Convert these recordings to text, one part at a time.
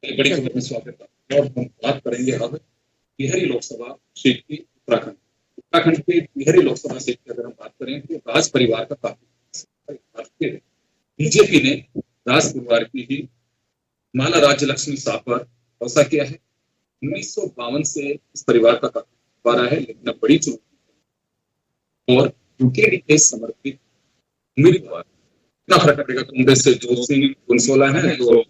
बड़ी खबर में स्वागत है और हम बात करेंगे अब टिहरी लोकसभा सीट की उत्तराखंड के टिहरी लोकसभा सीट की अगर हम बात करें तो राज परिवार का काफी बीजेपी ने राज परिवार की ही माला राज्य लक्ष्मी साह पर भरोसा किया है। 1952 से इस परिवार का काफी है, लेकिन अब बड़ी चुनौती और यूकेडी के समर्पित उम्मीदवार कितना फर्क पड़ेगा। कांग्रेस से जोत सिंह गुनसोला है जो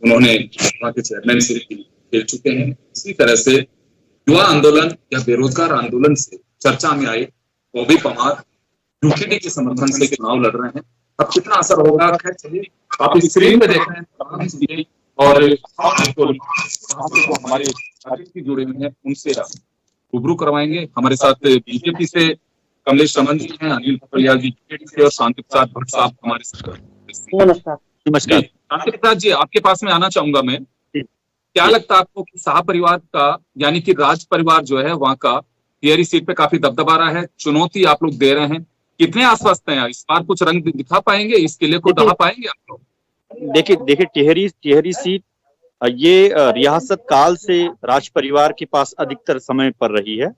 उन्होंने वहां के चेयरमैन से खेल चुके हैं। इसी तरह से युवा आंदोलन या बेरोजगार आंदोलन से चर्चा में आए बॉबी पवार यूकेडी के समर्थन से चुनाव लड़ रहे हैं। अब कितना असर होगा चलिए आप स्क्रीन पे देख रहे हैं और हमारे साथी जुड़े हुए हैं उनसे रूबरू करवाएंगे। हमारे साथ बीजेपी से कमलेश रमन जी हैं, अनिल पटरिया जी से और शांति प्रसाद भट्ट साहब हमारे साथ। नमस्कार। शांति प्रसाद जी, आपके पास में आना चाहूंगा मैं। क्या लगता है आपको कि शाह परिवार का यानी कि राज परिवार जो है वहां का टिहरी सीट पे काफी दबदबा रहा है, चुनौती आप लोग दे रहे हैं, कितने आश्वस्त हैं? इस बार कुछ रंग दिखा पाएंगे, इस किले को ढहा पाएंगे आप लोग? देखिए टिहरी सीट ये रियासत काल से राज परिवार के पास अधिकतर समय पर रही है।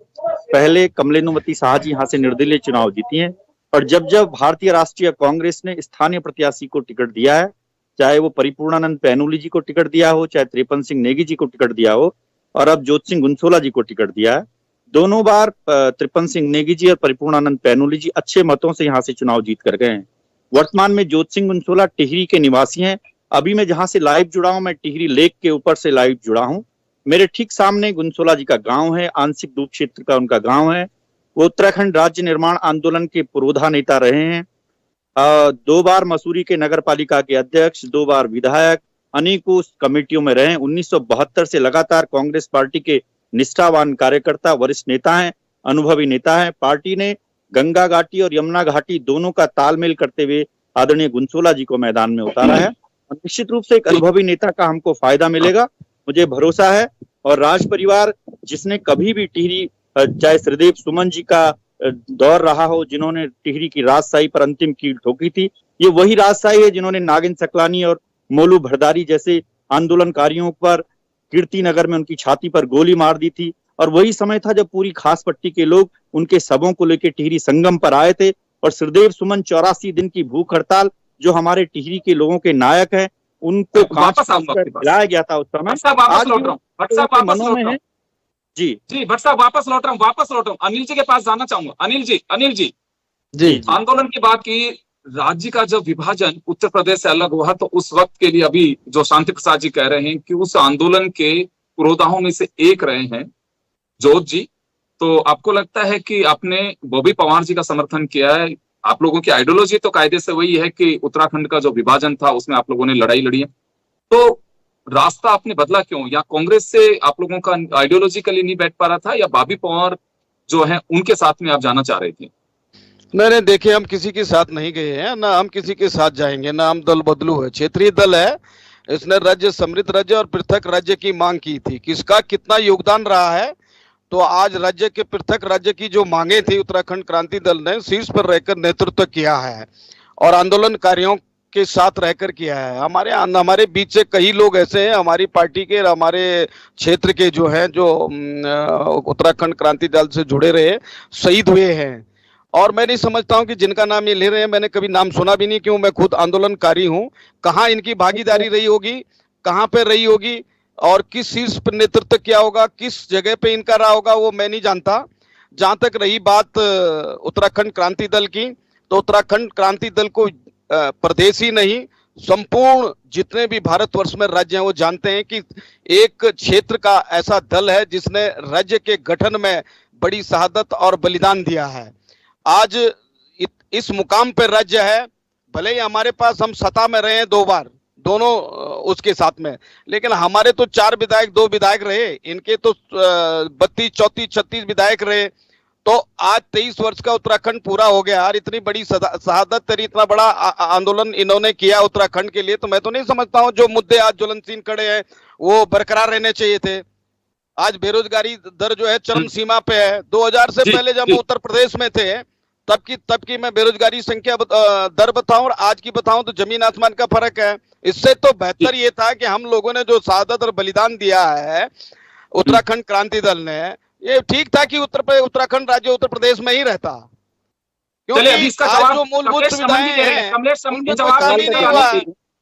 पहले कमलेनुमति शाह जी यहाँ से निर्दलीय चुनाव जीती हैं और जब भारतीय राष्ट्रीय कांग्रेस ने स्थानीय प्रत्याशी को टिकट दिया है, चाहे वो परिपूर्णानंद पैनुली जी को टिकट दिया हो, चाहे त्रिपन सिंह नेगी जी को टिकट दिया हो और अब जोत सिंह गुनसोला जी को टिकट दिया है, दोनों बार त्रिपन सिंह नेगी जी और परिपूर्णानंद पैनुली जी अच्छे मतों से यहाँ से चुनाव जीत कर गए हैं। वर्तमान में जोत सिंह गुनसोला टिहरी के निवासी हैं। अभी मैं जहां से लाइव जुड़ा हूं, मैं टिहरी लेक के ऊपर से लाइव जुड़ा हूं। मेरे ठीक सामने गुनसोला जी का गांव है, आंशिक दूध क्षेत्र का उनका गांव है। वो उत्तराखंड राज्य निर्माण आंदोलन के पुरोधा नेता रहे हैं। 2 बार मसूरी के नगर पालिका के अध्यक्ष, 2 बार विधायक, अनेकों कमेटियों में रहे। 1972 से लगातार कांग्रेस पार्टी के निष्ठावान कार्यकर्ता, वरिष्ठ नेता हैं, अनुभवी नेता हैं। पार्टी ने गंगा घाटी और यमुना घाटी दोनों का तालमेल करते हुए आदरणीय गुनसोला जी को मैदान में उतारा है। निश्चित रूप से एक अनुभवी नेता का हमको फायदा मिलेगा, मुझे भरोसा है। और राज परिवार जिसने कभी भी टिहरी, चाहे श्रीदेव सुमन जी का दौर रहा हो, जिन्होंने टिहरी की राजशाही पर अंतिम कील ठोकी थी, ये वही राजशाही है जिन्होंने नागिन सकलानी और मोलू भरदारी जैसे आंदोलनकारियों पर कीर्ति नगर में उनकी छाती पर गोली मार दी थी। और वही समय था जब पूरी खास पट्टी के लोग उनके शवों को लेकर टिहरी संगम पर आए थे। और श्रीदेव सुमन 84 दिन की भूख हड़ताल, जो हमारे टिहरी के लोगों के नायक हैं, उनको खिलाया गया था उस समय। मनों में है जी भट्ट साहब वापस लौट रहा हूँ। अनिल जी के पास जाना चाहूंगा। अनिल जी आंदोलन की बात की, राज्य का जब विभाजन उत्तर प्रदेश से अलग हुआ तो उस वक्त के लिए अभी जो शांति प्रसाद जी कह रहे हैं कि उस आंदोलन के पुरोधाओं में से एक रहे हैं जोत जी, तो आपको लगता है कि आपने बॉबी पवार जी का समर्थन किया है? आप लोगों की आइडियोलॉजी तो कायदे से वही है कि उत्तराखंड का जो विभाजन था उसमें आप लोगों ने लड़ाई लड़ी है, तो रास्ता आपने बदला क्यों? या कांग्रेस से आप लोगों का आइडियोलॉजिकली नहीं बैठ पा रहा था, या बॉबी पवार जो है उनके साथ में आप जाना चाह रहे थे? नहीं, देखिए हम किसी के साथ नहीं गए हैं, ना हम किसी के साथ जाएंगे, ना हम दल बदलू है। क्षेत्रीय दल है, इसने राज्य, समृद्ध राज्य और पृथक राज्य की मांग की थी। किसका कितना योगदान रहा है, तो आज राज्य के पृथक राज्य की जो मांगे थी उत्तराखंड क्रांति दल ने शीर्ष पर रहकर नेतृत्व किया है और आंदोलनकारियों के साथ रहकर किया है। हमारे बीच से कई लोग ऐसे हैं, हमारी पार्टी के, हमारे क्षेत्र के जो हैं, जो उत्तराखंड क्रांति दल से जुड़े रहे, शहीद हुए हैं। और मैं नहीं समझता हूं कि जिनका नाम ये ले रहे हैं, मैंने कभी नाम सुना भी नहीं, क्यों, मैं खुद आंदोलनकारी हूं। कहाँ इनकी भागीदारी रही होगी, कहाँ पे रही होगी, और किस शीर्ष पर नेतृत्व किया होगा, किस जगह पे इनका रहा होगा, वो मैं नहीं जानता। जहां तक रही बात उत्तराखंड क्रांति दल की, तो उत्तराखंड क्रांति दल को प्रदेश ही नहीं, संपूर्ण जितने भी भारतवर्ष में राज्य हैं वो जानते हैं कि एक क्षेत्र का ऐसा दल है जिसने राज्य के गठन में बड़ी शहादत और बलिदान दिया है। आज इस मुकाम पर राज्य है, भले ही हमारे पास हम सत्ता में रहे हैं 2 बार, दोनों उसके साथ में, लेकिन हमारे तो 4 विधायक 2 विधायक रहे, इनके तो 32, 34, 36 विधायक रहे। तो आज 23 वर्ष का उत्तराखंड पूरा हो गया और इतनी बड़ी शहादत, इतना बड़ा आंदोलन इन्होंने किया उत्तराखंड के लिए, तो मैं तो नहीं समझता हूं जो मुद्दे आज ज्वलनशील खड़े हैं वो बरकरार रहने चाहिए थे। आज बेरोजगारी दर जो है चरम सीमा पे है। 2000 से पहले जब हम उत्तर प्रदेश में थे तब की मैं बेरोजगारी संख्या दर बताऊं और आज की बताऊं तो जमीन आसमान का फर्क है। इससे तो बेहतर ये था कि हम लोगों ने जो शहादत और बलिदान दिया है उत्तराखंड क्रांति दल ने, ये ठीक था कि उत्तराखंड राज्य उत्तर प्रदेश में ही रहता, क्योंकि अभी इसका जवाब जो मूलभूत सुविधाएं हैं कमलेश समन जी जवाब देंगे।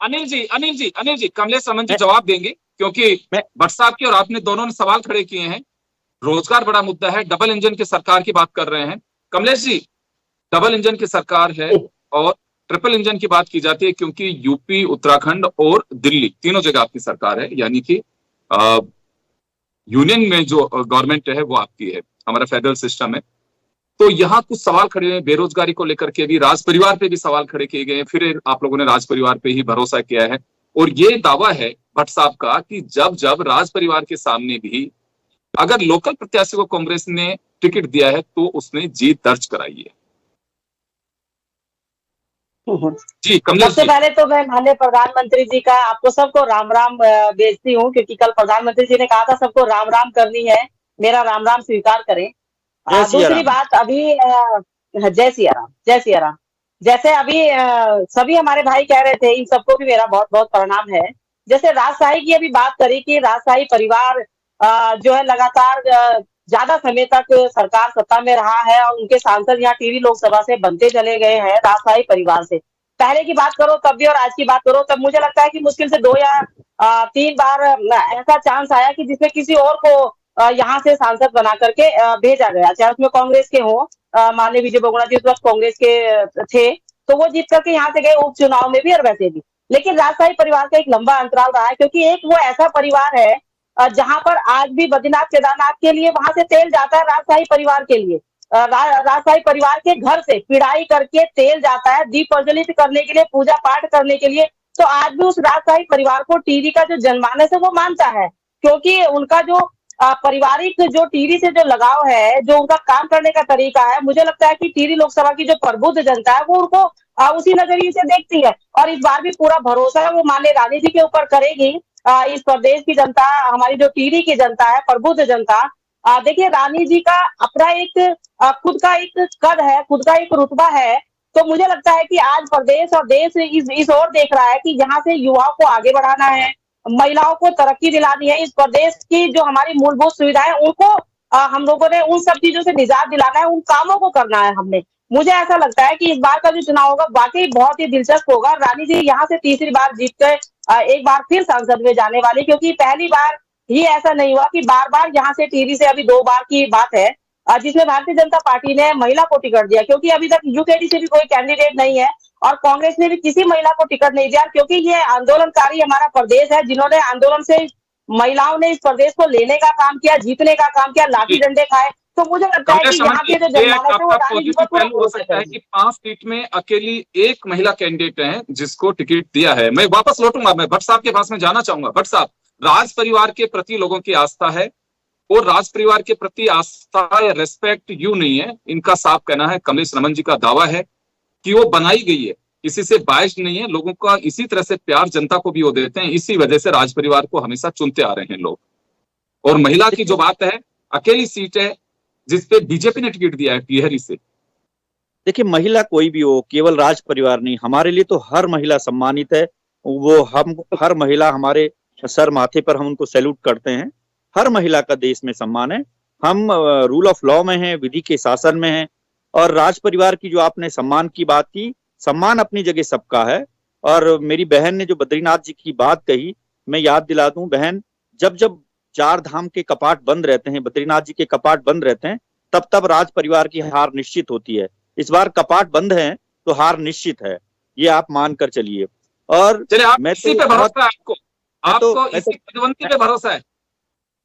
अनिल जी कमलेश समन जी जवाब देंगे, क्योंकि भट्ट साहब की और आपने दोनों ने सवाल खड़े किए हैं। रोजगार बड़ा मुद्दा है, डबल इंजन की सरकार की बात कर रहे हैं। कमलेश जी, डबल इंजन की सरकार है और ट्रिपल इंजन की बात की जाती है, क्योंकि यूपी, उत्तराखंड और दिल्ली तीनों जगह आपकी सरकार है, यानी कि यूनियन में जो गवर्नमेंट है वो आपकी है, हमारा फेडरल सिस्टम है। तो यहाँ कुछ सवाल खड़े हुए हैं बेरोजगारी को लेकर के भी, राज परिवार पे भी सवाल खड़े किए गए हैं, फिर आप लोगों ने राज परिवार पे ही भरोसा किया है। और ये दावा है भट्ट साहब का कि जब राज परिवार के सामने भी अगर लोकल प्रत्याशी को कांग्रेस ने टिकट दिया है तो उसने जीत दर्ज कराई है। जी कमलेश सबसे पहले तो मैं माननीय प्रधानमंत्री जी का आपको सबको राम राम भेजती हूँ, क्योंकि कल प्रधानमंत्री जी ने कहा था सबको राम राम करनी है, मेरा राम राम स्वीकार करें। दूसरी बात, अभी जय सिया राम, जय सिया राम। जैसे अभी सभी हमारे भाई कह रहे थे, इन सबको भी मेरा बहुत बहुत प्रणाम है। जैसे राजशाही की अभी बात करी कि राजशाही परिवार जो है लगातार ज्यादा समय तक सरकार सत्ता में रहा है और उनके सांसद यहाँ टीवी लोकसभा से बनते चले गए हैं राजशाही परिवार से। पहले की बात करो तब भी और आज की बात करो तब, मुझे लगता है कि मुश्किल से 2 या 3 बार ऐसा चांस आया कि जिसमें किसी और को यहाँ से सांसद बना करके भेजा गया, चाहे उसमें कांग्रेस के हो, माननीय विजय बहुगुणा जी उस वक्त कांग्रेस के थे, तो वो जीत करके यहाँ से गए उपचुनाव में भी और वैसे भी। लेकिन राजशाही परिवार का एक लंबा अंतराल रहा है, क्योंकि एक वो ऐसा परिवार है जहां पर आज भी बद्रीनाथ केदारनाथ के लिए वहां से तेल जाता है राजशाही परिवार के लिए। राजशाही परिवार के घर से पिड़ाई करके तेल जाता है दीप प्रज्वलित करने के लिए, पूजा पाठ करने के लिए। तो आज भी उस राजशाही परिवार को टीवी का जो जनमानस है वो मानता है, क्योंकि उनका जो पारिवारिक जो टीवी से जो लगाव है, जो उनका काम करने का तरीका है, मुझे लगता है कि टीवी लोकसभा की जो प्रबुद्ध जनता है वो उनको उसी नजरिए से देखती है। और इस बार भी पूरा भरोसा है वो माननीय रानी जी के ऊपर करेगी। इस प्रदेश की जनता, हमारी जो टीवी की जनता है, प्रबुद्ध जनता, देखिए रानी जी का अपना एक खुद का एक कद है, खुद का एक रुतबा है। तो मुझे लगता है कि आज प्रदेश और देश इस ओर देख रहा है कि यहाँ से युवाओं को आगे बढ़ाना है, महिलाओं को तरक्की दिलानी है, इस प्रदेश की जो हमारी मूलभूत सुविधाएं उनको हम लोगों ने उन सब चीजों से निजात दिलाना है, उन कामों को करना है हमने। मुझे ऐसा लगता है कि इस बार का जो चुनाव होगा वाकई बहुत ही दिलचस्प होगा। रानी जी यहाँ से तीसरी बार जीत कर एक बार फिर संसद में जाने वाली, क्योंकि पहली बार ही ऐसा नहीं हुआ कि बार बार यहाँ से टीवी से, अभी 2 बार की बात है जिसमें भारतीय जनता पार्टी ने महिला को टिकट दिया, क्योंकि अभी तक यूकेडी से भी कोई कैंडिडेट नहीं है और कांग्रेस ने भी किसी महिला को टिकट नहीं दिया, क्योंकि ये आंदोलनकारी हमारा प्रदेश है, जिन्होंने आंदोलन से महिलाओं ने इस प्रदेश को लेने का काम किया, जीतने का काम किया, लाठी डंडे खाए। तो मुझे लगता है कि यहाँ के जो जनमानस है वो रानी जी को हो सकता है कि 5 सीट में अकेली एक महिला कैंडिडेट है जिसको टिकट दिया है। मैं वापस लौटूंगा, मैं भट्ट साहब के पास में जाना चाहूंगा। भट्ट साहब, राज परिवार के प्रति लोगों की आस्था है और राज परिवार के प्रति आस्था या रेस्पेक्ट यूं नहीं है, इनका साफ कहना है, कमलेश रमन जी का दावा है कि वो बनाई गई है, किसी से बाइज्ड नहीं है, लोगों का इसी तरह से प्यार जनता को भी वो देते हैं, इसी वजह से राज परिवार को हमेशा चुनते आ रहे हैं लोग। और महिला की जो बात है, अकेली सीट है जिसपे बीजेपी ने टिकट दिया है टिहरी से। देखिए, महिला कोई भी हो, केवल राज परिवार नहीं, हमारे लिए तो हर महिला सम्मानित है। वो हम हर महिला हमारे सर माथे पर, हम उनको सैल्यूट करते हैं। हर महिला का देश में सम्मान है। हम रूल ऑफ लॉ में हैं, विधि के शासन में हैं। और राज परिवार की जो आपने सम्मान की बात की, सम्मान अपनी जगह सबका है। और मेरी बहन ने जो बद्रीनाथ जी की बात कही, मैं याद दिला दूं बहन, जब जब चार धाम के कपाट बंद रहते हैं, बद्रीनाथ जी के कपाट बंद रहते हैं, तब तब राज परिवार की हार निश्चित होती है। इस बार कपाट बंद है तो हार निश्चित है, ये आप मान कर चलिए। और चलिए, आप मैं इसी तो पे भरोसा है आपको, आपको मैं इसी पदवंती पे भरोसा है।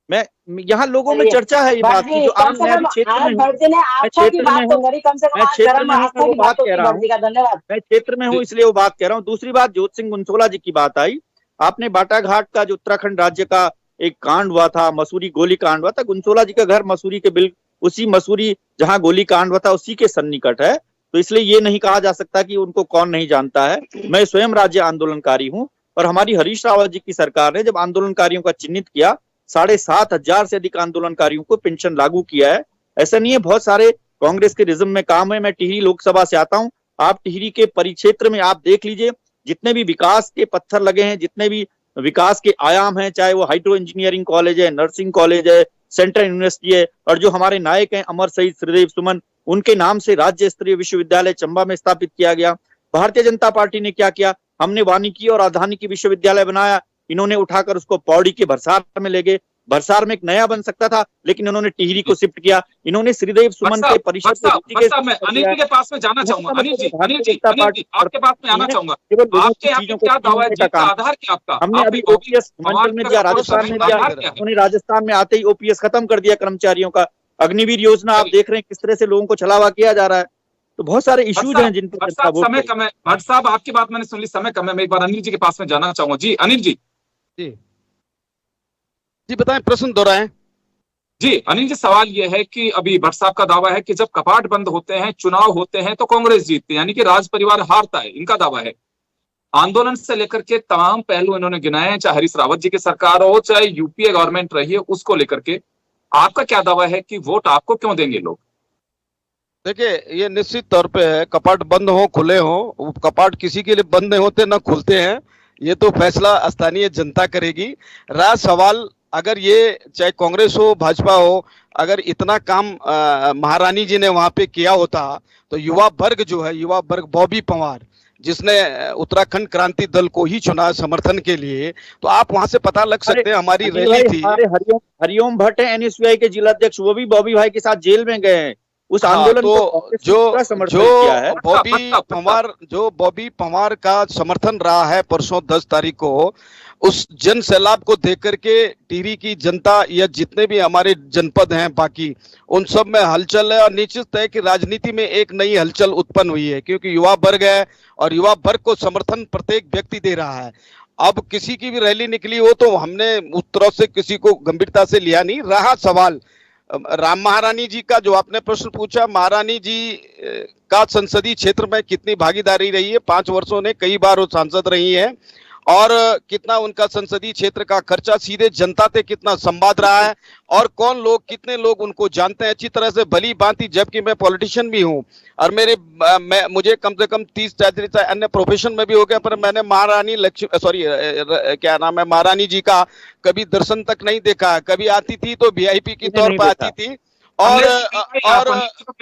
मैं यहाँ लोगों में चर्चा है ये बात की, जो कम से कम क्षेत्र में भट्ट जी ने आपको की बात तो करी, कम से कम मैं आज क्षेत्र गर्म में हूँ, आस्था मैं वो की बात बात तो कह की रहा भट्ट जी का, धन्यवाद। मैं क्षेत्र में हूँ इसलिए वो बात कह रहा हूँ। दूसरी बात, जोत सिंह गुंसोला जी की बात आई, आपने बाटाघाट का जो उत्तराखंड राज्य का एक कांड हुआ था, मसूरी गोली कांड हुआ था, गुंसोला जी का घर मसूरी के उसी मसूरी जहां गोली कांड हुआ था उसी के सन्निकट है, तो इसलिए ये नहीं कहा जा सकता कि उनको कौन नहीं जानता है। मैं स्वयं राज्य आंदोलनकारी हूँ, और हमारी हरीश रावत जी की सरकार ने जब आंदोलनकारियों का चिन्हित किया, 7,500 से अधिक आंदोलनकारियों को पेंशन लागू किया है। ऐसा नहीं है, बहुत सारे कांग्रेस के रिज्म में काम है। मैं टिहरी लोकसभा से आता हूँ, आप टिहरी के परिक्षेत्र में आप देख लीजिए, जितने भी विकास के पत्थर लगे हैं, जितने भी विकास के आयाम हैं, चाहे वो हाइड्रो इंजीनियरिंग कॉलेज है, नर्सिंग कॉलेज है, सेंट्रल यूनिवर्सिटी है, और जो हमारे नायक हैं अमर शहीद श्रीदेव सुमन, उनके नाम से राज्य स्तरीय विश्वविद्यालय चंबा में स्थापित किया गया। भारतीय जनता पार्टी ने क्या किया, हमने वानिकी और आधानिकी विश्वविद्यालय बनाया, इन्होंने उठाकर उसको पौड़ी के भरसार में ले गए। भरसार में एक नया बन सकता था, लेकिन उन्होंने टिहरी को शिफ्ट किया। इन्होंने श्रीदेव सुमन के परिषद मैं अनिल जी के पास में जाना चाहूंगा। अनिल जी आपके पास में आना चाहूंगा। आपके यहाँ पे क्या दावा है, जीत का आधार क्या आपका? हमने अभी ओपीएस हिमाचल में दिया, राजस्थान में दिया, उन्होंने राजस्थान में आते ही ओपीएस खत्म कर दिया कर्मचारियों का। अग्निवीर योजना आप देख रहे हैं किस तरह से लोगों को छलावा किया जा रहा है। तो बहुत सारे इश्यूज हैं जिन पर समय कम है। भट्ट साहब, आपकी बात मैंने सुन ली, समय कम है, मैं एक बार अनिल जी के पास में जाना चाहूंगा। जी अनिल जी। जी बताएं, प्रश्न दोहराएं। जी अनिल जी, सवाल यह है कि अभी भट्ट साहब का दावा है कि जब कपाट बंद होते हैं, चुनाव होते हैं, तो कांग्रेस जीतती है, यानी कि राज परिवार हारता है, इनका दावा है। आंदोलन से लेकर के तमाम पहलू इन्होंने गिनाए हैं, चाहे हरीश रावत जी की सरकार हो, चाहे यूपीए गवर्नमेंट रही है, उसको लेकर के आपका क्या दावा है कि वोट आपको क्यों देंगे लोग? देखिए, ये निश्चित तौर पे है, कपाट बंद हो खुले हो, कपाट किसी के लिए बंद नहीं होते ना खुलते हैं, ये तो फैसला स्थानीय जनता करेगी। रहा सवाल, अगर ये चाहे कांग्रेस हो भाजपा हो, अगर इतना काम महारानी जी ने वहां पे किया होता, तो युवा वर्ग जो है, युवा वर्ग बॉबी पंवार जिसने उत्तराखंड क्रांति दल को ही चुना समर्थन के लिए, तो आप वहां से पता लग सकते हैं, हमारी रैली थी। हरिओम भट्ट है एनएसयूआई के जिला अध्यक्ष, वो भी बॉबी भाई के साथ जेल में गए हैं उस आंदोलन को जो बॉबी पंवार का समर्थन रहा है परसों 10 तारीख को, उस जन सैलाब को देख करके टिहरी की जनता या जितने भी हमारे जनपद हैं बाकी, उन सब में हलचल है, और निश्चित है कि राजनीति में एक नई हलचल उत्पन्न हुई है, क्योंकि युवा वर्ग है और युवा वर्ग को समर्थन प्रत्येक व्यक्ति दे रहा है। अब किसी की भी रैली निकली हो तो हमने उस तरह से किसी को गंभीरता से लिया नहीं। रहा सवाल राम महारानी जी का, जो आपने प्रश्न पूछा, महारानी जी का संसदीय क्षेत्र में कितनी भागीदारी रही है, 5 वर्षों ने कई बार वो सांसद रही है, और कितना उनका संसदीय क्षेत्र का खर्चा सीधे जनता से कितना संवाद रहा है, और कौन लोग, कितने लोग उनको जानते हैं अच्छी तरह से भली भांति, जबकि मैं पॉलिटिशियन भी हूं और मुझे कम से कम 30-35 अन्य प्रोफेशन में भी हो गया, पर मैंने महारानी महारानी जी का कभी दर्शन तक नहीं देखा। कभी आती थी तो वीआईपी के तौर पर आती थी, और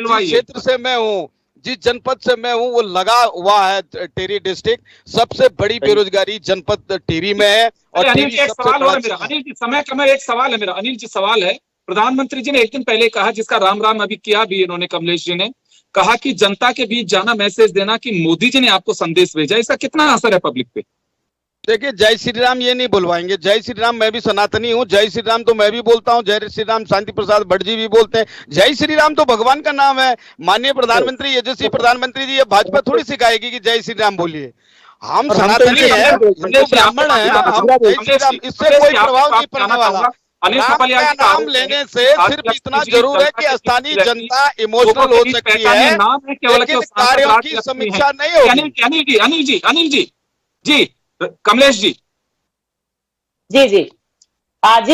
जिस क्षेत्र से मैं हूँ, जिस जनपद से मैं हूँ, वो लगा हुआ है टिहरी डिस्ट्रिक्ट, सबसे बड़ी बेरोजगारी जनपद टिहरी में है। और अनिल जी, एक सवाल और है मेरा, अनिल जी समय कम है, एक सवाल है मेरा, अनिल जी सवाल है, प्रधानमंत्री जी ने एक दिन पहले कहा, जिसका राम राम अभी किया भी इन्होंने, कमलेश जी ने कहा कि जनता के बीच जाना, मैसेज देना कि मोदी जी ने आपको संदेश भेजा, इसका कितना असर है पब्लिक पे? देखिए, जय श्री राम ये नहीं बुलवाएंगे, जय श्री राम मैं भी सनातनी हूँ, जय श्री राम तो मैं भी बोलता हूँ, जय श्री राम शांति प्रसाद भट्ट जी भी बोलते हैं, जय श्री राम तो भगवान का नाम है। माननीय प्रधानमंत्री, यशस्वी प्रधानमंत्री जी, ये भाजपा थोड़ी सिखाएगी कि जय श्री राम बोलिए। हम सनातनी है, हिंदू ब्राह्मण है, हम जय श्री राम, इससे कोई प्रभाव नहीं पड़ने वाला। राम का नाम लेने से सिर्फ इतना जरूर है कि स्थानीय जनता इमोशनल हो सकती है, लेकिन कार्यों की समीक्षा नहीं होगी। अनिल जी, कमलेश जी। जी जी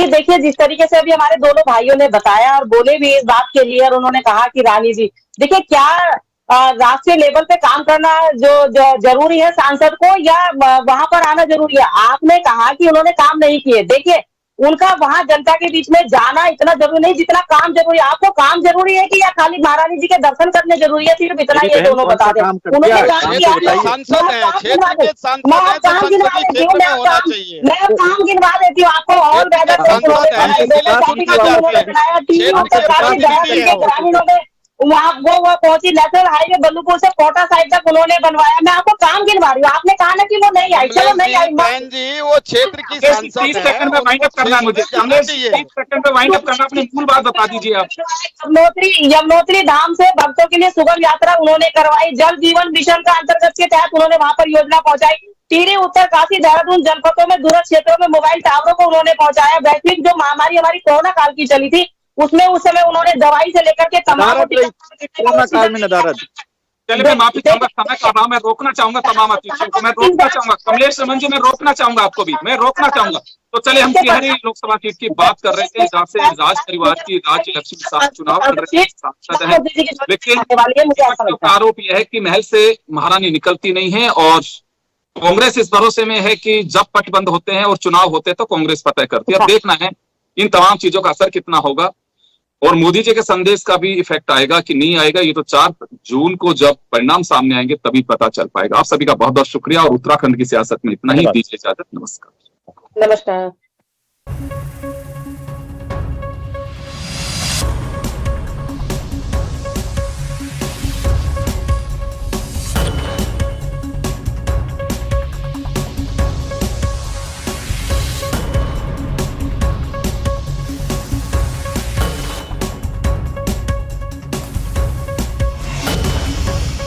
देखिए, जिस तरीके से अभी हमारे दोनों भाइयों ने बताया और बोले भी इस बात के लिए, और उन्होंने कहा कि रानी जी, देखिए क्या राष्ट्रीय लेवल पे काम करना जो जरूरी है सांसद को, या वहां पर आना जरूरी है? आपने कहा कि उन्होंने काम नहीं किए। देखिए, उनका वहां जनता के बीच में जाना इतना जरूरी नहीं जितना काम जरूरी है। आपको काम जरूरी है कि या खाली महारानी जी के दर्शन करने जरूरी है, सिर्फ इतना ये दोनों बता दें। उन्होंने काम किया, सांसद है, क्षेत्र के सांसद है, तो संसदीय क्षेत्र में होना चाहिए। मैं काम गिनवा देती हूँ आपको। और ग्रामीणों में वहाँ वो पहुंची, नेशनल हाईवे बल्लूपुर से कोटा साइड तक उन्होंने बनवाया। मैं आपको काम गिनवा रही हूँ, आपने कहा ना कि वो नहीं आई, चलो नहीं आई। बहन जी वो क्षेत्र की सांसद 30 सेकंड में वाइंड अप करना है मुझे, 30 सेकंड में वाइंड अप करना, अपनी मूल बात बता दीजिए आप। यमुनोत्री धाम से भक्तों के लिए सुगम यात्रा उन्होंने करवाई। जल जीवन मिशन का अंतर्गत के तहत उन्होंने वहां पर योजना पहुंचाई। टिहरी, उत्तरकाशी, देहरादून जनपदों में दूरस्थ क्षेत्रों में मोबाइल टावरों को उन्होंने पहुंचाया। वैश्विक जो महामारी हमारी कोरोना काल की चली थी, उसमें उस समय उन्होंने दवाई से लेकर के तमाम कोरोना काल में नदारद। चलिए मैं माफी चाहूंगा, समय का अभाव, मैं रोकना चाहूंगा तमाम अतिथियों को, मैं रोकना चाहूंगा। कमलेश रमन जी, मैं रोकना चाहूंगा आपको भी, मैं रोकना चाहूंगा। तो चले हम टिहरी लोकसभा सीट की बात कर रहे थे, जहाँ से राज परिवार की राज्य लक्ष्मी साहब चुनाव लड़ रहे सांसद हैं, लेकिन आरोप यह है कि महल से महारानी निकलती नहीं है और कांग्रेस इस भरोसे में है कि जब पट बंद होते हैं और चुनाव होते हैं तो कांग्रेस फतह करती है। अब देखना है इन तमाम चीजों का असर कितना होगा और मोदी जी के संदेश का भी इफेक्ट आएगा कि नहीं आएगा, ये तो 4 जून को जब परिणाम सामने आएंगे तभी पता चल पाएगा। आप सभी का बहुत बहुत शुक्रिया और उत्तराखंड की सियासत में इतना ही। दीजिए इजाजत, नमस्कार। नमस्कार।